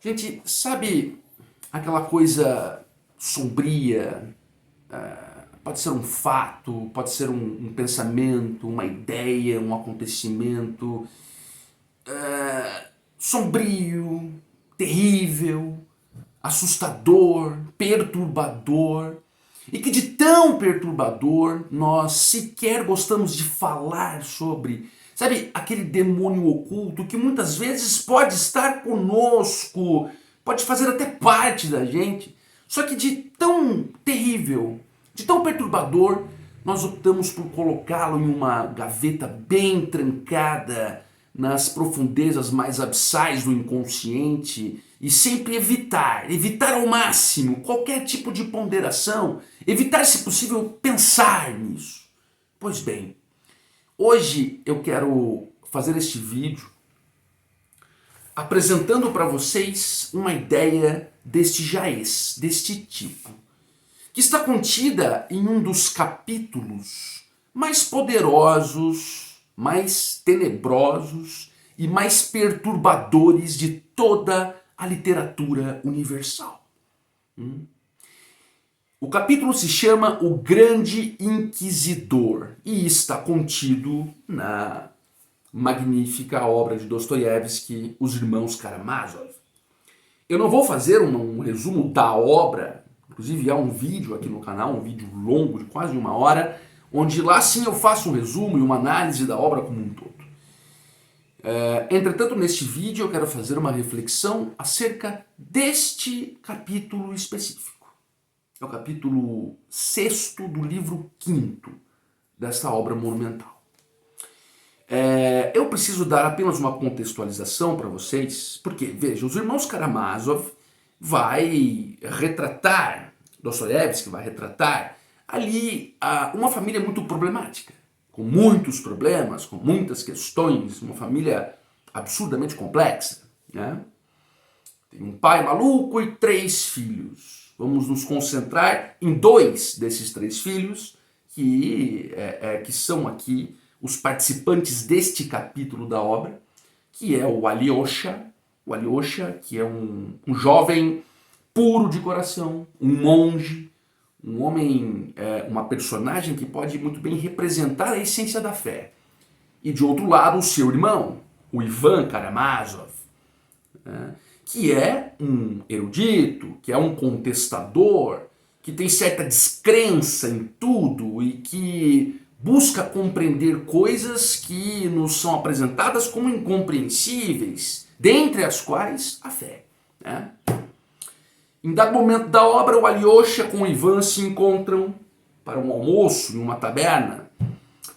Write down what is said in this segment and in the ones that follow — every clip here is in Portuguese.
Gente, sabe aquela coisa sombria? Pode ser um fato, pode ser um pensamento, uma ideia, um acontecimento sombrio, terrível, assustador, perturbador, e que de tão perturbador nós sequer gostamos de falar sobre. Sabe, aquele demônio oculto que muitas vezes pode estar conosco, pode fazer até parte da gente, só que de tão terrível, de tão perturbador, nós optamos por colocá-lo em uma gaveta bem trancada, nas profundezas mais abissais do inconsciente e sempre evitar ao máximo qualquer tipo de ponderação, evitar, se possível, pensar nisso. Pois bem, hoje eu quero fazer este vídeo apresentando para vocês uma ideia deste jaez, deste tipo, que está contida em um dos capítulos mais poderosos, mais tenebrosos e mais perturbadores de toda a literatura universal. O capítulo se chama O Grande Inquisidor e está contido na magnífica obra de Dostoiévski, Os Irmãos Karamazov. Eu não vou fazer um resumo da obra, inclusive há um vídeo aqui no canal, um vídeo longo de quase 1 hora, onde lá sim eu faço um resumo e uma análise da obra como um todo. Entretanto, neste vídeo eu quero fazer uma reflexão acerca deste capítulo específico. É o capítulo 6º do livro 5º desta obra monumental. Eu preciso dar apenas uma contextualização para vocês, porque, veja, os irmãos Karamazov vai retratar, Dostoiévski vai retratar ali uma família muito problemática, com muitos problemas, com muitas questões, uma família absurdamente complexa, né? Tem um pai maluco e 3 filhos. Vamos nos concentrar em 2 desses 3 filhos, que são aqui os participantes deste capítulo da obra, que é o Alyosha, que é um jovem puro de coração, um monge, um homem, uma personagem que pode muito bem representar a essência da fé. E de outro lado, o seu irmão, o Ivan Karamazov, que é um erudito, que é um contestador, que tem certa descrença em tudo e que busca compreender coisas que nos são apresentadas como incompreensíveis, dentre as quais a fé. Né? Em dado momento da obra, o Alyosha com o Ivan se encontram para um almoço em uma taberna.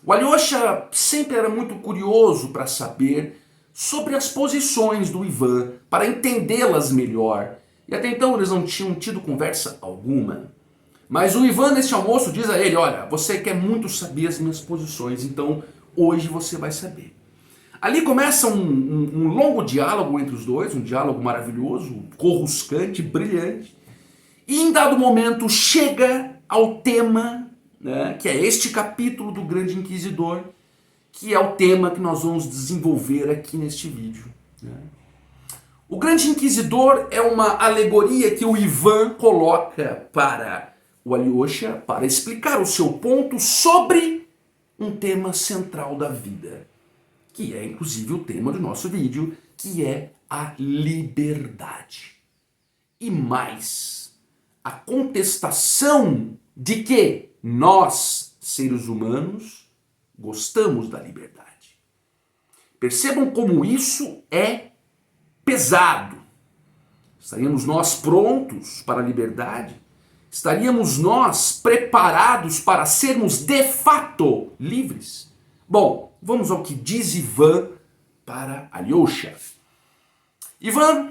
O Alyosha sempre era muito curioso para saber sobre as posições do Ivan, para entendê-las melhor. E até então eles não tinham tido conversa alguma. Mas o Ivan, nesse almoço, diz a ele: olha, você quer muito saber as minhas posições, então hoje você vai saber. Ali começa um longo diálogo entre os dois, um diálogo maravilhoso, coruscante, brilhante. E em dado momento chega ao tema, né, que é este capítulo do Grande Inquisidor, que é o tema que nós vamos desenvolver aqui neste vídeo. Né? O Grande Inquisidor é uma alegoria que o Ivan coloca para o Alyosha para explicar o seu ponto sobre um tema central da vida, que é inclusive o tema do nosso vídeo, que é a liberdade. E mais, a contestação de que nós, seres humanos, gostamos da liberdade. Percebam como isso é pesado. Estaríamos nós prontos para a liberdade? Estaríamos nós preparados para sermos de fato livres? Bom, vamos ao que diz Ivan para Alyosha. Ivan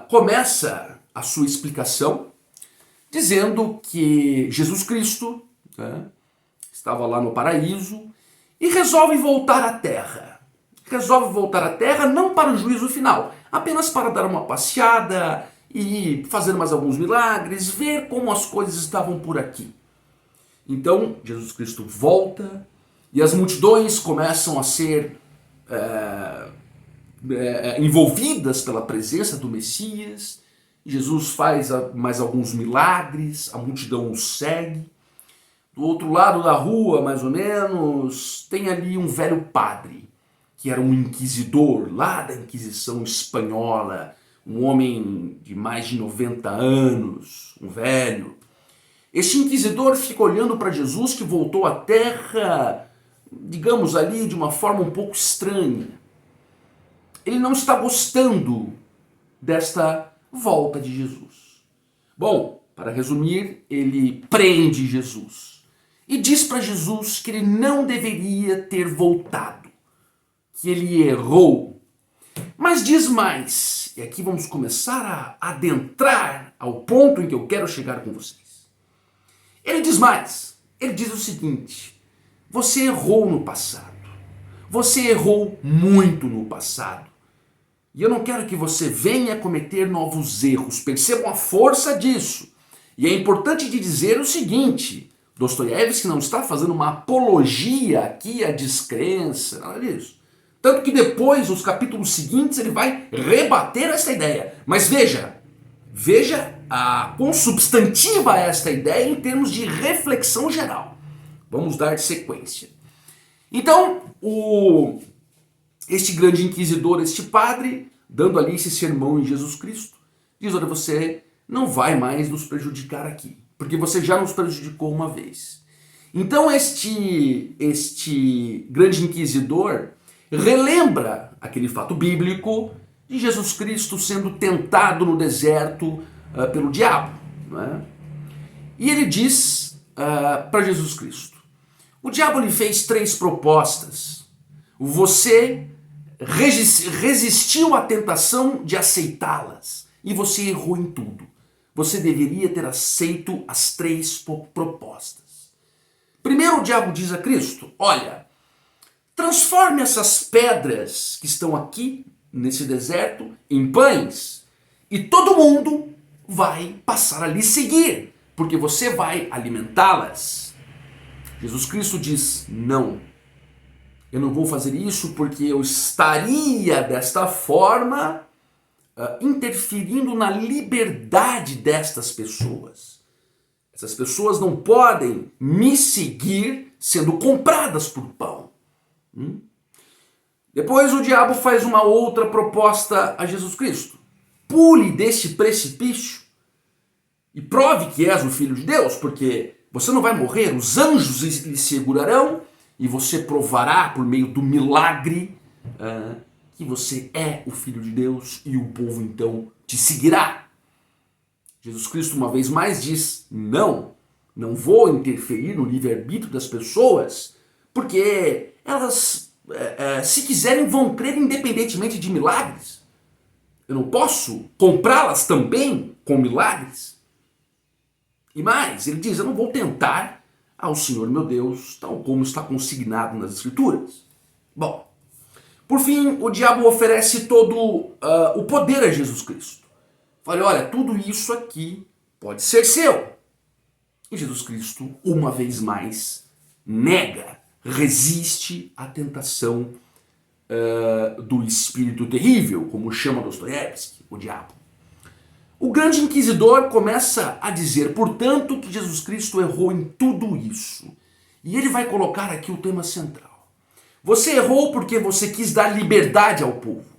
começa a sua explicação dizendo que Jesus Cristo estava lá no paraíso e resolve voltar à Terra. Resolve voltar à Terra não para o juízo final, apenas para dar uma passeada e fazer mais alguns milagres, ver como as coisas estavam por aqui. Então, Jesus Cristo volta e as multidões começam a ser envolvidas pela presença do Messias. Jesus faz mais alguns milagres, a multidão o segue. Do outro lado da rua, mais ou menos, tem ali um velho padre, que era um inquisidor lá da Inquisição Espanhola, um homem de mais de 90 anos, um velho. Este inquisidor fica olhando para Jesus, que voltou à terra, digamos ali, de uma forma um pouco estranha. Ele não está gostando desta volta de Jesus. Bom, para resumir, ele prende Jesus e diz para Jesus que ele não deveria ter voltado, que ele errou. Mas diz mais, e aqui vamos começar a adentrar ao ponto em que eu quero chegar com vocês. Ele diz mais, ele diz o seguinte: você errou no passado, você errou muito no passado, e eu não quero que você venha cometer novos erros. Percebam a força disso. E é importante de dizer o seguinte: Dostoiévski não está fazendo uma apologia aqui à descrença, nada disso. Tanto que depois, nos capítulos seguintes, ele vai rebater essa ideia. Mas veja a quão substantiva é esta ideia em termos de reflexão geral. Vamos dar sequência. Então, este grande inquisidor, este padre, dando ali esse sermão em Jesus Cristo, diz: olha, você não vai mais nos prejudicar aqui, porque você já nos prejudicou uma vez. Então este grande inquisidor relembra aquele fato bíblico de Jesus Cristo sendo tentado no deserto pelo diabo. Não é? E ele diz para Jesus Cristo: o diabo lhe fez 3 propostas. Você resistiu à tentação de aceitá-las e você errou em tudo. Você deveria ter aceito as 3 propostas. Primeiro, o diabo diz a Cristo: olha, transforme essas pedras que estão aqui nesse deserto em pães e todo mundo vai passar a lhe seguir, porque você vai alimentá-las. Jesus Cristo diz: não, eu não vou fazer isso porque eu estaria desta forma interferindo na liberdade destas pessoas. Essas pessoas não podem me seguir sendo compradas por pão. Depois o diabo faz uma outra proposta a Jesus Cristo: pule deste precipício e prove que és o Filho de Deus, porque você não vai morrer, os anjos lhe segurarão e você provará por meio do milagre que você é o Filho de Deus e o povo então te seguirá. Jesus Cristo uma vez mais diz: não vou interferir no livre-arbítrio das pessoas, porque elas, se quiserem, vão crer independentemente de milagres. Eu não posso comprá-las também com milagres. E mais, ele diz: eu não vou tentar ao Senhor meu Deus, tal como está consignado nas Escrituras. Bom, por fim, o diabo oferece todo o poder a Jesus Cristo. Fala: olha, tudo isso aqui pode ser seu. E Jesus Cristo, uma vez mais, nega, resiste à tentação do espírito terrível, como chama Dostoiévski, o diabo. O grande inquisidor começa a dizer, portanto, que Jesus Cristo errou em tudo isso. E ele vai colocar aqui o tema central. Você errou porque você quis dar liberdade ao povo.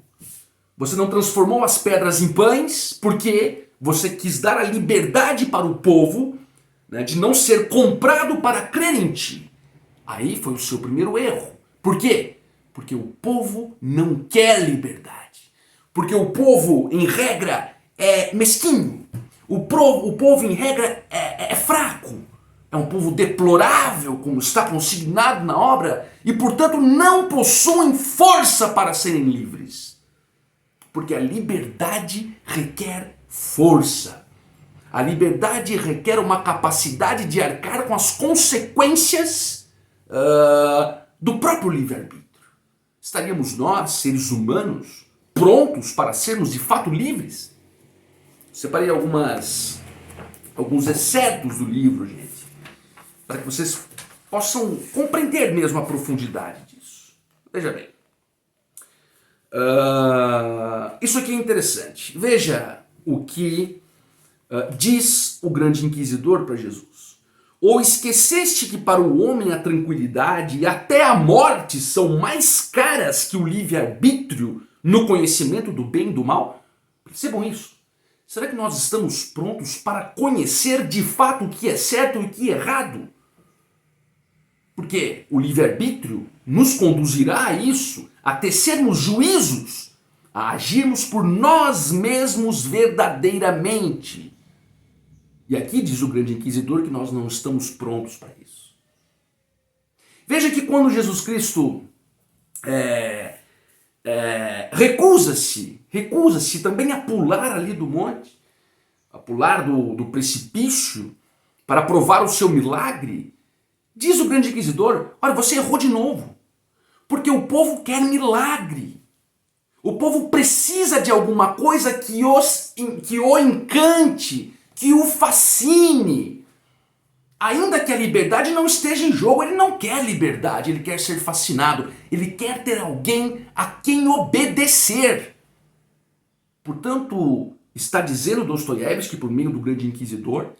Você não transformou as pedras em pães porque você quis dar a liberdade para o povo, né, de não ser comprado para crer em ti. Aí foi o seu primeiro erro. Por quê? Porque o povo não quer liberdade. Porque o povo, em regra, é mesquinho. O povo, em regra, é fraco. É um povo deplorável, como está consignado na obra, e, portanto, não possuem força para serem livres. Porque a liberdade requer força. A liberdade requer uma capacidade de arcar com as consequências do próprio livre-arbítrio. Estaríamos nós, seres humanos, prontos para sermos de fato livres? Separei alguns excertos do livro, gente, para que vocês possam compreender mesmo a profundidade disso. Veja bem. Isso aqui é interessante. Veja o que diz o grande inquisidor para Jesus. Ou esqueceste que para o homem a tranquilidade e até a morte são mais caras que o livre-arbítrio no conhecimento do bem e do mal? Percebam isso. Será que nós estamos prontos para conhecer de fato o que é certo e o que é errado? Porque o livre-arbítrio nos conduzirá a isso, a tecermos juízos, a agirmos por nós mesmos verdadeiramente. E aqui diz o grande inquisidor que nós não estamos prontos para isso. Veja que quando Jesus Cristo recusa-se também a pular ali do monte, a pular do precipício para provar o seu milagre, diz o grande inquisidor, olha, você errou de novo, porque o povo quer milagre. O povo precisa de alguma coisa que o encante, que o fascine. Ainda que a liberdade não esteja em jogo, ele não quer liberdade, ele quer ser fascinado, ele quer ter alguém a quem obedecer. Portanto, está dizendo Dostoiévski, por meio do grande inquisidor,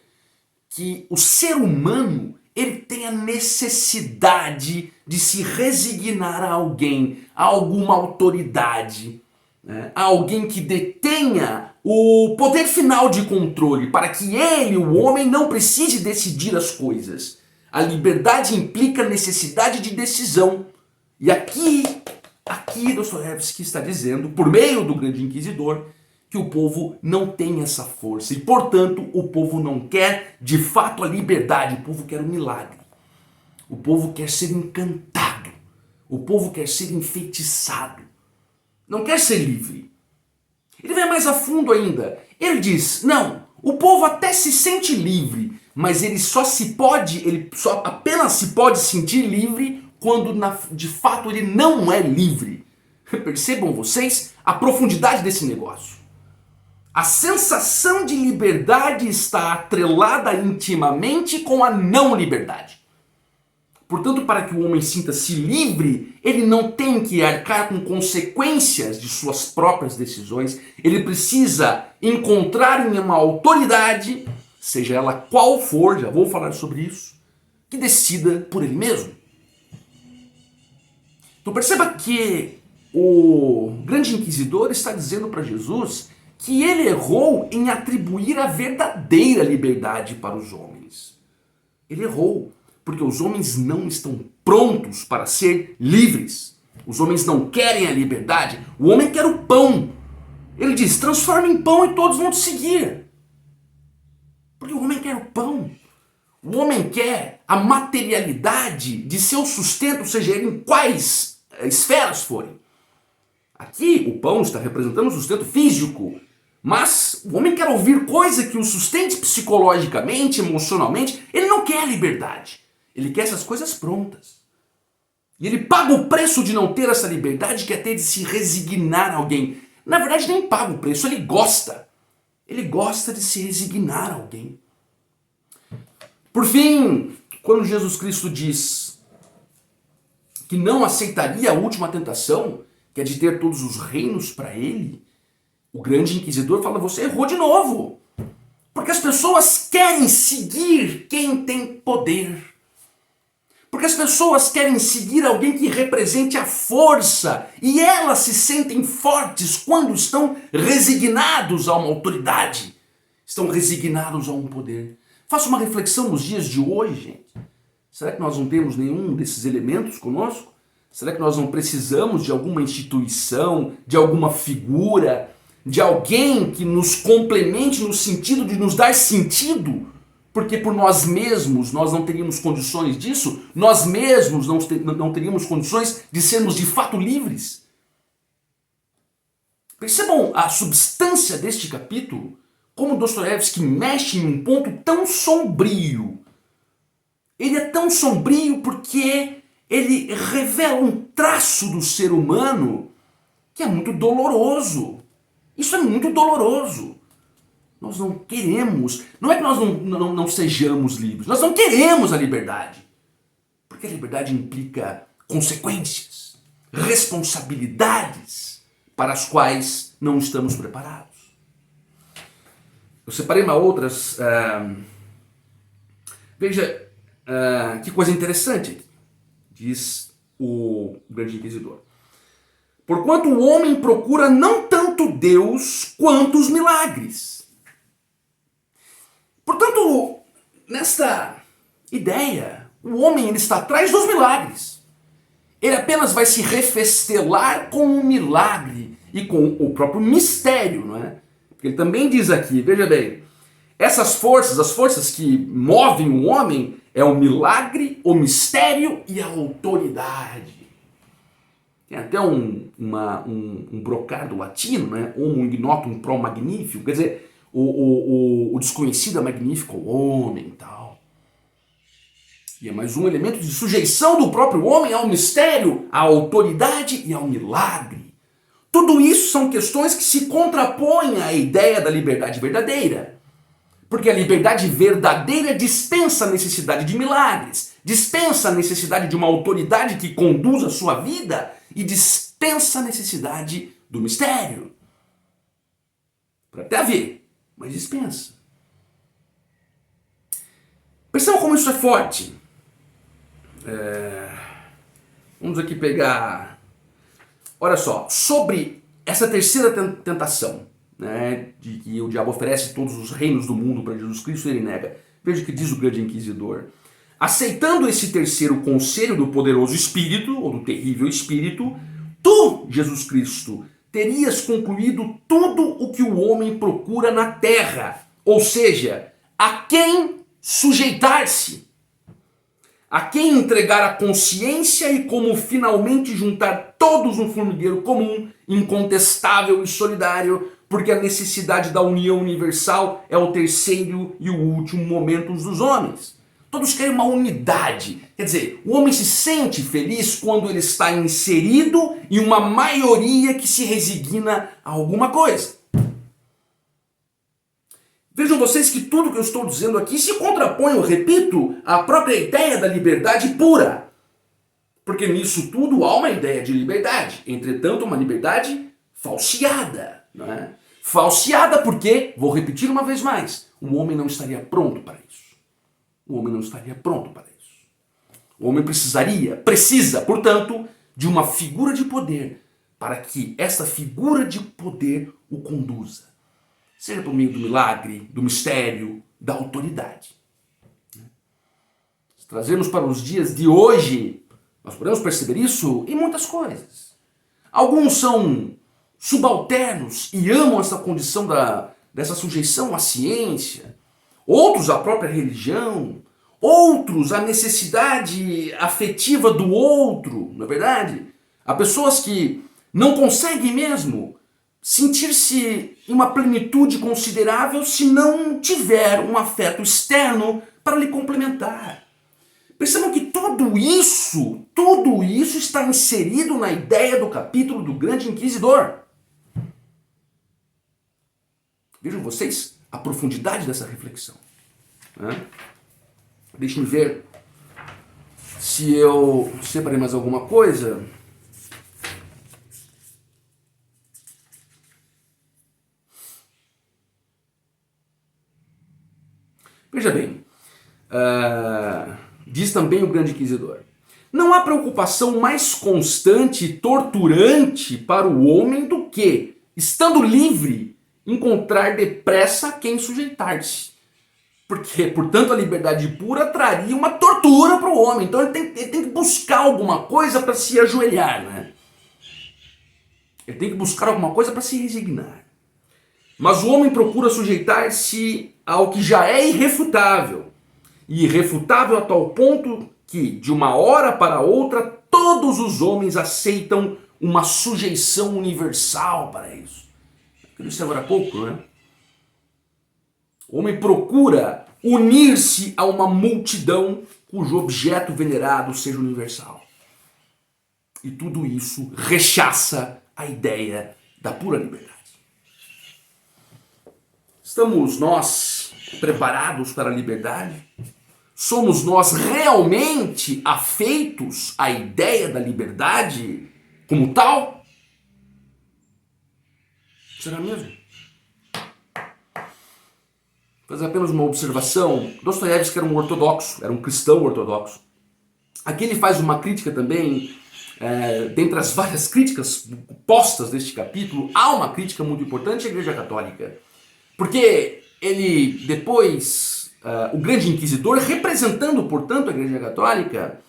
que o ser humano ele tem a necessidade de se resignar a alguém, a alguma autoridade, né? A alguém que detenha o poder final de controle, para que ele, o homem, não precise decidir as coisas. A liberdade implica necessidade de decisão. E aqui Dostoiévski está dizendo, por meio do grande inquisidor, que o povo não tem essa força e, portanto, o povo não quer de fato a liberdade, o povo quer o milagre. O povo quer ser encantado, o povo quer ser enfeitiçado, não quer ser livre. Ele vai mais a fundo ainda, ele diz, não, o povo até se sente livre, mas ele só apenas se pode sentir livre quando de fato ele não é livre. Percebam vocês a profundidade desse negócio. A sensação de liberdade está atrelada intimamente com a não liberdade. Portanto, para que o homem sinta-se livre, ele não tem que arcar com consequências de suas próprias decisões. Ele precisa encontrar em uma autoridade, seja ela qual for, já vou falar sobre isso, que decida por ele mesmo. Então perceba que o grande inquisidor está dizendo para Jesus que ele errou em atribuir a verdadeira liberdade para os homens. Ele errou, porque os homens não estão prontos para ser livres. Os homens não querem a liberdade, o homem quer o pão. Ele diz, transforma em pão e todos vão te seguir. Porque o homem quer o pão. O homem quer a materialidade de seu sustento, seja ele em quais esferas forem. Aqui o pão está representando o sustento físico, mas o homem quer ouvir coisa que o sustente psicologicamente, emocionalmente. Ele não quer a liberdade. Ele quer essas coisas prontas. E ele paga o preço de não ter essa liberdade, que é ter de se resignar a alguém. Na verdade, nem paga o preço, ele gosta. Ele gosta de se resignar a alguém. Por fim, quando Jesus Cristo diz que não aceitaria a última tentação, que é de ter todos os reinos para ele, o grande inquisidor fala, você errou de novo. Porque as pessoas querem seguir quem tem poder. Porque as pessoas querem seguir alguém que represente a força. E elas se sentem fortes quando estão resignados a uma autoridade. Estão resignados a um poder. Faça uma reflexão nos dias de hoje, gente. Será que nós não temos nenhum desses elementos conosco? Será que nós não precisamos de alguma instituição, de alguma figura, de alguém que nos complemente no sentido de nos dar sentido? Porque por nós mesmos nós não teríamos condições disso, nós mesmos não teríamos condições de sermos de fato livres. Percebam a substância deste capítulo, como Dostoiévski mexe em um ponto tão sombrio. Ele é tão sombrio porque ele revela um traço do ser humano que é muito doloroso. Isso é muito doloroso. Nós não queremos, não é que nós não sejamos livres, nós não queremos a liberdade. Porque a liberdade implica consequências, responsabilidades. para as quais não estamos preparados. Eu separei uma outras. Veja que coisa interessante, diz o grande inquisidor. Porquanto o homem procura não tanto Deus quanto os milagres. Portanto, nesta ideia, o homem ele está atrás dos milagres. Ele apenas vai se refestelar com o milagre e com o próprio mistério, não é? Porque ele também diz aqui, veja bem, essas forças, as forças que movem o homem, é o milagre, o mistério e a autoridade. Tem até um brocardo latino, né? Homo ignotum pro magnifico, quer dizer, o desconhecido é magnífico ao homem e tal. E é mais um elemento de sujeição do próprio homem ao mistério, à autoridade e ao milagre. Tudo isso são questões que se contrapõem à ideia da liberdade verdadeira. Porque a liberdade verdadeira dispensa a necessidade de milagres, dispensa a necessidade de uma autoridade que conduz a sua vida e dispensa a necessidade do mistério. Pode até haver, mas dispensa. Percebam como isso é forte. Vamos aqui pegar... Olha só, sobre essa terceira tentação, né, de que o diabo oferece todos os reinos do mundo para Jesus Cristo, ele nega. Veja o que diz o grande inquisidor. Aceitando esse terceiro conselho do poderoso Espírito, ou do terrível Espírito, tu, Jesus Cristo, terias concluído tudo o que o homem procura na terra, ou seja, a quem sujeitar-se, a quem entregar a consciência e como finalmente juntar todos num formigueiro comum, incontestável e solidário, porque a necessidade da união universal é o terceiro e o último momento dos homens. Todos querem uma unidade. Quer dizer, o homem se sente feliz quando ele está inserido em uma maioria que se resigna a alguma coisa. Vejam vocês que tudo que eu estou dizendo aqui se contrapõe, eu repito, à própria ideia da liberdade pura. Porque nisso tudo há uma ideia de liberdade. Entretanto, uma liberdade falseada. Não é? Falseada porque, vou repetir uma vez mais, o homem não estaria pronto para isso. O homem não estaria pronto para isso. O homem precisa, portanto, de uma figura de poder para que essa figura de poder o conduza. Seja por meio do milagre, do mistério, da autoridade. Se trazermos para os dias de hoje, nós podemos perceber isso em muitas coisas. Alguns são subalternos e amam essa condição dessa sujeição à ciência. Outros à própria religião. Outros à necessidade afetiva do outro, não é verdade? Há pessoas que não conseguem mesmo sentir-se em uma plenitude considerável se não tiver um afeto externo para lhe complementar. Percebam que tudo isso está inserido na ideia do capítulo do Grande Inquisidor. Vejam vocês a profundidade dessa reflexão. Deixem-me ver se eu separei mais alguma coisa. Veja bem, diz também o grande inquisidor, não há preocupação mais constante e torturante para o homem do que, estando livre, encontrar depressa quem sujeitar-se. Porque, portanto, a liberdade pura traria uma tortura para o homem. Então ele tem que buscar alguma coisa para se ajoelhar, né? Ele tem que buscar alguma coisa para se resignar. Mas o homem procura sujeitar-se ao que já é irrefutável. E irrefutável a tal ponto que, de uma hora para outra, todos os homens aceitam uma sujeição universal para isso. Eu disse agora há pouco, né? O homem procura unir-se a uma multidão cujo objeto venerado seja universal. E tudo isso rechaça a ideia da pura liberdade. Estamos nós preparados para a liberdade? Somos nós realmente afeitos à ideia da liberdade como tal? Será mesmo? Fazer apenas uma observação. Dostoiévski era um ortodoxo, era um cristão ortodoxo. Aqui ele faz uma crítica também, dentre as várias críticas postas neste capítulo, há uma crítica muito importante à Igreja Católica. Porque ele depois, o grande inquisidor, representando portanto a Igreja Católica,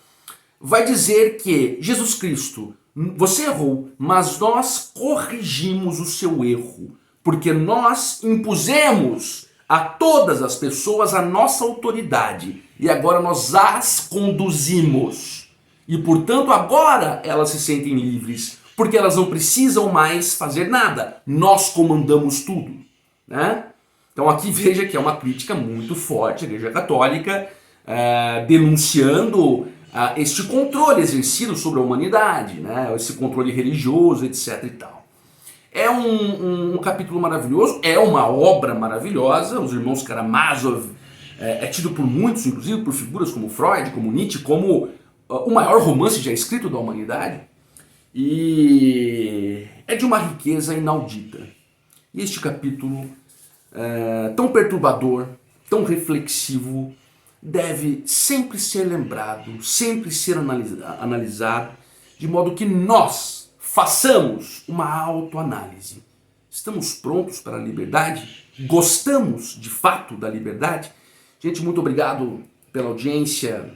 vai dizer que Jesus Cristo, você errou, mas nós corrigimos o seu erro, porque nós impusemos a todas as pessoas a nossa autoridade e agora nós as conduzimos. E portanto agora elas se sentem livres, porque elas não precisam mais fazer nada, nós comandamos tudo, né? Então aqui veja que é uma crítica muito forte à Igreja Católica, denunciando este controle exercido sobre a humanidade, né? Esse controle religioso, etc. e tal. É um capítulo maravilhoso, é uma obra maravilhosa. Os Irmãos Karamazov é tido por muitos, inclusive por figuras como Freud, como Nietzsche, como o maior romance já escrito da humanidade. E é de uma riqueza inaudita. E este capítulo, tão perturbador, tão reflexivo, deve sempre ser lembrado, sempre ser analisado, de modo que nós façamos uma autoanálise. Estamos prontos para a liberdade? Gostamos de fato da liberdade? Gente, muito obrigado pela audiência,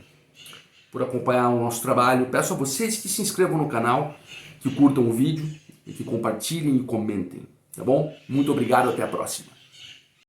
por acompanhar o nosso trabalho. Peço a vocês que se inscrevam no canal, que curtam o vídeo e que compartilhem e comentem, tá bom? Muito obrigado, até a próxima.